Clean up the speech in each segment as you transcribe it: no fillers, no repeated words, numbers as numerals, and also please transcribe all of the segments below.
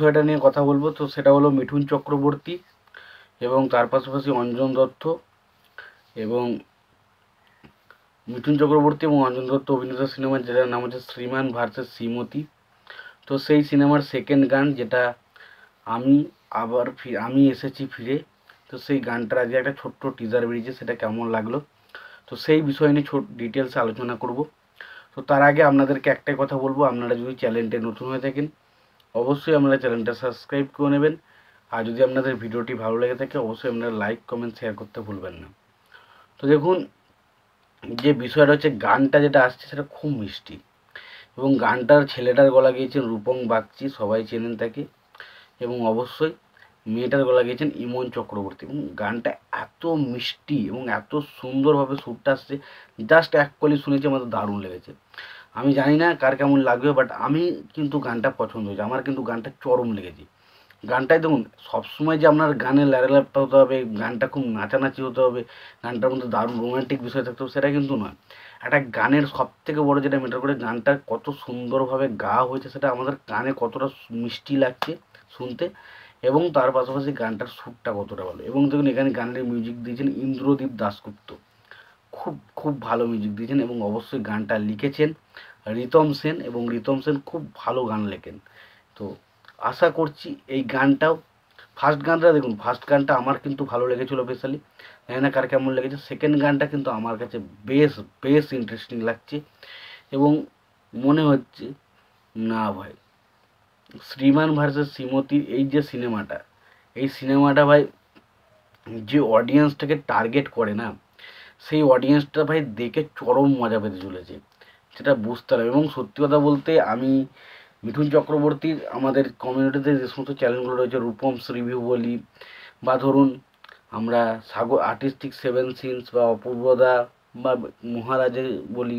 বিষয়টা নিয়ে কথা বলবো, তো সেটা হলো মিঠুন চক্রবর্তী এবং তার পাশাপাশি অঞ্জন দত্ত এবং মিঠুন চক্রবর্তী এবং অঞ্জন দত্ত অভিনীত সিনেমা, যেটার নাম হচ্ছে শ্রীমান ভার্সেস শ্রীমতী। তো সেই সিনেমার সেকেন্ড গান, যেটা আমি আমি এসেছি ফিরে, তো সেই গানটার আজকে একটা ছোট্ট টিজার বেরিয়েছে, সেটা কেমন লাগলো তো সেই বিষয় নিয়ে ডিটেলসে আলোচনা করব। তো তার আগে আপনাদেরকে একটাই কথা বলবো, আপনারা যদি চ্যানেলটি নতুন হয়ে থাকেন অবশ্যই আপনারা চ্যানেলটা সাবস্ক্রাইব করে নেবেন। আর যদি আপনাদের ভিডিওটি ভালো লেগে থাকে অবশ্যই আপনারা লাইক কমেন্ট শেয়ার করতে ভুলবেন না। তো দেখুন, যে বিষয়টা হচ্ছে, গানটা যেটা আসছে সেটা খুব মিষ্টি এবং গানটার ছেলেটার গলা গিয়েছেন রূপম বাগচি, সবাই চেনেন তাকে, এবং অবশ্যই মেয়েটার গলা গিয়েছেন ইমন চক্রবর্তী। এবং গানটা এত মিষ্টি এবং এত সুন্দরভাবে সুরটা আসছে, জাস্ট এক কলি শুনেছি আমার দারুণ লেগেছে। আমি জানি না কার কেমন লাগবে, বাট আমি কিন্তু গানটা পছন্দ হয়েছে, আমার কিন্তু গানটা চরম লেগেছে। গানটায় দেখুন, সবসময় যে আপনার গানে ল্যাপটা হতে হবে, গানটা খুব নাচানাচি হতে হবে, গানটার মধ্যে দারুণ রোম্যান্টিক বিষয় থাকতে হবে, সেটা কিন্তু নয়। একটা গানের সব থেকে বড় যেটা ম্যাটার করে, গানটা কত সুন্দরভাবে গাওয়া হয়েছে, সেটা আমাদের কানে কতটা মিষ্টি লাগছে শুনতে, এবং তার পাশাপাশি গানটার সুরটা কতটা ভালো। এবং দেখুন, এখানে গানের মিউজিক দিয়েছেন ইন্দ্রদীপ দাশগুপ্ত, খুব খুব ভালো মিউজিক দিয়েছেন। এবং অবশ্যই গানটা লিখেছেন রিতম সেন, এবং রিতম সেন খুব ভালো গান লেখেন। তো আশা করছি এই গানটাও, ফার্স্ট গানটা দেখুন, ফার্স্ট গানটা আমার কিন্তু ভালো লেগেছিলো স্পেশালি, জানি না কার কেমন লেগেছে। সেকেন্ড গানটা কিন্তু আমার কাছে বেশ বেশ ইন্টারেস্টিং লাগছে, এবং মনে হচ্ছে না ভাই, শ্রীমান ভার্সেস শ্রীমতীর এই যে সিনেমাটা, এই সিনেমাটা ভাই যে অডিয়েন্সটাকে টার্গেট করে না, সেই অডিয়েন্সটা ভাই দেখে চরম মজা পেতে চলেছে, সেটা বুঝতে হবে। এবং সত্যি কথা বলতে, আমি মিঠুন চক্রবর্তীর আমাদের কমিউনিটিতে যে সমস্ত চ্যানেলগুলো রয়েছে, রূপমস রিভিউ বলি, বা ধরুন আমরা সাগর আর্টিস্টিক সেভেন সিনস, বা অপূর্বদা, বা মহারাজে বলি,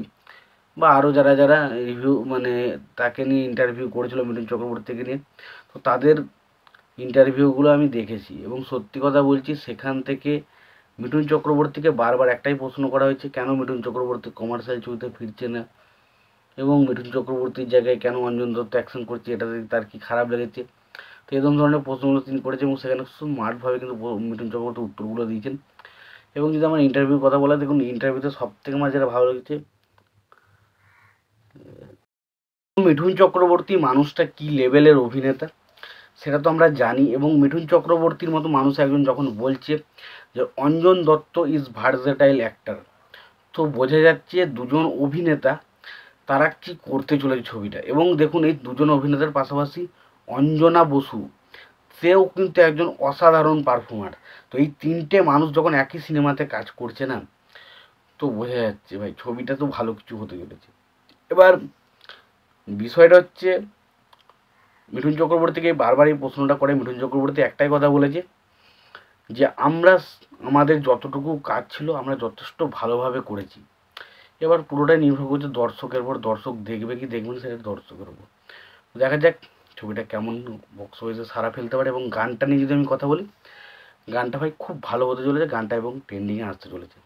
বা আরও যারা যারা রিভিউ মানে তাকে নিয়ে ইন্টারভিউ করেছিল মিঠুন চক্রবর্তীকে নিয়ে, তো তাদের ইন্টারভিউগুলো আমি দেখেছি। এবং সত্যি কথা বলছি, সেখান থেকে মিঠুন চক্রবর্তীকে বারবার একটাই প্রশ্ন করা হয়েছে, কেন মিঠুন চক্রবর্তী কমার্শিয়াল ছবিতে ফিরছে না, এবং মিঠুন চক্রবর্তীর জায়গায় কেন অঞ্জন দত্ত অ্যাকশন করছে, এটাতে তার কি খারাপ লেগেছে। তো এরকম ধরনের প্রশ্নগুলো তিনি করেছেন, এবং সেখানে খুব স্মার্টভাবে কিন্তু মিঠুন চক্রবর্তী উত্তরগুলো দিয়েছেন। এবং যদি আমার ইন্টারভিউর কথা বলা, দেখুন ইন্টারভিউতে সব থেকে আমার যেটা ভালো লেগেছে, মিঠুন চক্রবর্তী মানুষটা কি লেভেলের অভিনেতা সেটা তো আমরা জানি। এবং মিঠুন চক্রবর্তীর মতো মানুষ একজন যখন বলছে যে Anjan Dutta is versatile actor, তো বোঝা যাচ্ছে দুজন অভিনেতা তারা কি করতে চলেছে ছবিটা। এবং দেখুন, এই দুজন অভিনেতার পাশাপাশি অঞ্জনা বসু, সেও কিন্তু একজন অসাধারণ পারফর্মার। তো এই তিনটে মানুষ যখন একই সিনেমাতে কাজ করছে না, তো বোঝা যাচ্ছে ভাই ছবিটা তো ভালো কিছু হতে চলেছে। এবার বিষয়টা হচ্ছে, মিঠুন চক্রবর্তীকে বারবার এই প্রশ্নটা করে, মিঠুন চক্রবর্তী একটাই কথা বলেছে যে আমরা আমাদের যতটুকু কাজ ছিল আমরা যথেষ্ট ভালোভাবে করেছি। এবার পুরোটাই নির্ভর করছে দর্শকের উপর, দর্শক দেখবে কি দেখবে না সেটা দর্শকের উপর। দেখা যাক ছবিটা কেমন বক্স অফিসে সারা ফেলতে পারে। এবং গানটা নিয়ে যদি আমি কথা বলি, গানটা ভাই খুব ভালো হতে চলেছে গানটা, এবং ট্রেন্ডিংয়ে আসতে চলেছে।